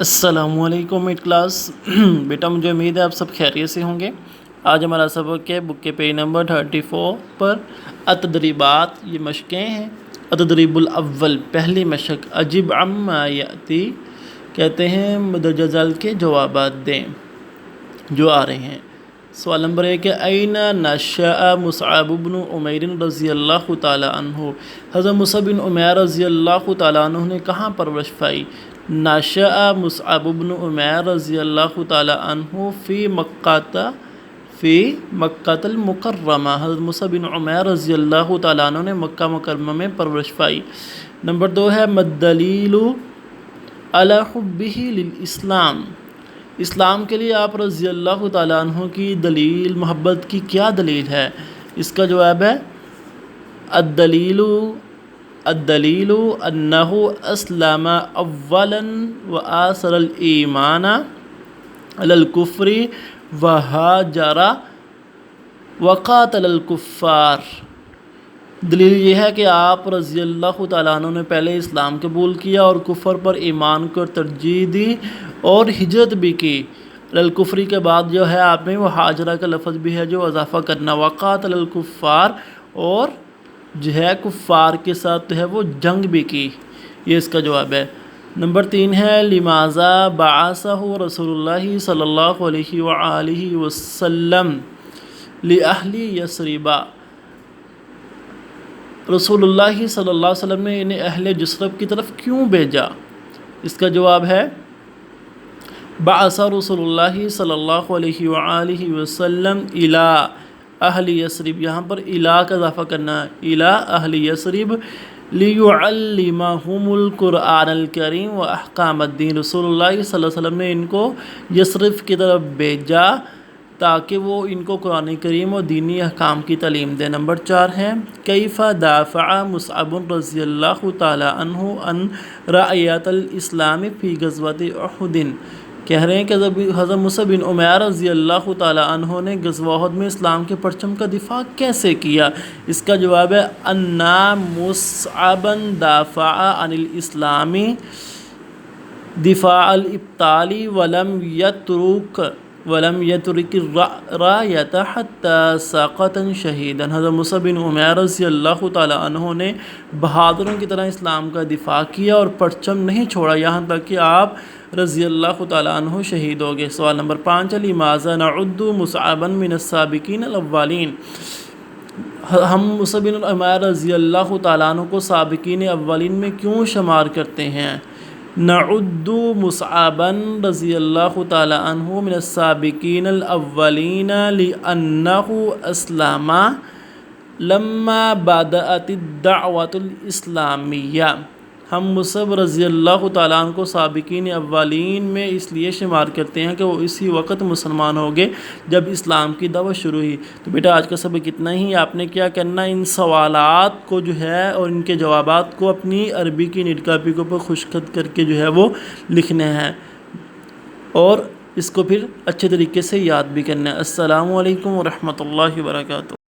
السلام علیکم meat class بیٹا مجھے امید ہے آپ سب خیریت سے ہوں گے۔ آج ہمارا سبق ہے بک کے پیج نمبر 34 پر التدریبات، یہ مشقیں ہیں۔ التدریب الاول، پہلی مشق، اجب عما یاتی، کہتے ہیں مندرجہ ذیل کے جوابات دیں جو آ رہے ہیں۔ سوال نمبر 1 ہے این نشأ مصعب بن عمیر رضی اللہ تعالی عنہ، حضرت مصعب بن عمیر رضی اللہ تعالی عنہ نے کہاں پرورش پائی؟ نشأ مصعب بن عمیر رضی اللہ تعالی عنہ فی مکہ المکرمہ، حضرت مصعب بن عمیر رضی اللہ تعالی عنہ نے مکہ مکرمہ میں پرورش پائی۔ نمبر 2 ہے مدلیل علی حبہ للاسلام، اسلام کے لیے آپ رضی اللہ تعالیٰ عنہ کی دلیل، محبت کی کیا دلیل ہے؟ اس کا جواب ہے الدلیل انہ اسلم اولا وآثر الایمان علی الکفر وہاجر وقاتل الکفار۔ دلیل یہ ہے کہ آپ رضی اللہ تعالیٰ عنہ نے پہلے اسلام قبول کیا اور کفر پر ایمان کو ترجیح دی اور ہجرت بھی کی۔ الکفری کے بعد جو ہے آپ میں وہ حاجرہ کا لفظ بھی ہے جو اضافہ کرنا، وقاتل الکفار، اور جو ہے کفار کے ساتھ ہے وہ جنگ بھی کی، یہ اس کا جواب ہے۔ نمبر 3 ہے لماذا بعثہ رسول اللہ صلی اللہ علیہ وآلہ وسلم لأہل یثرب، رسول اللہ صلی اللہ علیہ وسلم نے انہیں اہل یثرب کی طرف کیوں بھیجا؟ اس کا جواب ہے بعث رسول اللہ صلی اللہ علیہ وآلہ وسلم الی اہل یثرب، یہاں پر الی کا اضافہ کرنا ہے، الی اہل یثرب لیعلمہم القرآن الکریم و احکام الدین، رسول اللہ صلی اللہ علیہ وسلم نے ان کو یثرب کی طرف بھیجا تاکہ وہ ان کو قرآن کریم اور دینی احکام کی تعلیم دیں۔ نمبر 4 ہے کیف دافع مصعب رضی اللہ تعالی عنہ عن رعیت الاسلام فی غزوۃ احد، کہہ رہے ہیں کہ حضرت مصعب بن عمیر رضی اللہ تعالی عنہ نے غزوہ احد میں اسلام کے پرچم کا دفاع کیسے کیا؟ اس کا جواب ہے ان مصعبا دافع عن الاسلام دفاع الابطال ولم یترک الرایۃ حتی سقط شہیدا، حضرت مصعب بن عمیر رضی اللہ تعالی عنہ نے بہادروں کی طرح اسلام کا دفاع کیا اور پرچم نہیں چھوڑا یہاں تک کہ آپ رضی اللہ تعالی عنہ شہید ہو گئے۔ سوال نمبر 5 لماذا نعد مصعبا من السابقین الاولین، ہم مصعب بن عمیر رضی اللہ تعالیٰ عنہ کو سابقین اولین میں کیوں شمار کرتے ہیں؟ نعد مصعبا رضی اللہ تعالیٰ عنہ من السابقین الاولین لأنہ اسلم لما بدأت الدعوۃ الاسلامیہ، ہم مصعب رضی اللہ تعالیٰ عنہ کو سابقین اولین میں اس لیے شمار کرتے ہیں کہ وہ اسی وقت مسلمان ہو گئے جب اسلام کی دعوت شروع ہوئی۔ تو بیٹا آج کا سبق اتنا ہی، آپ نے کیا کرنا، ان سوالات کو جو ہے اور ان کے جوابات کو اپنی عربی کی نیٹ کاپی کے اوپر خشخط کر کے جو ہے وہ لکھنے ہیں اور اس کو پھر اچھے طریقے سے یاد بھی کرنا ہے۔ السلام علیکم ورحمۃ اللہ وبرکاتہ۔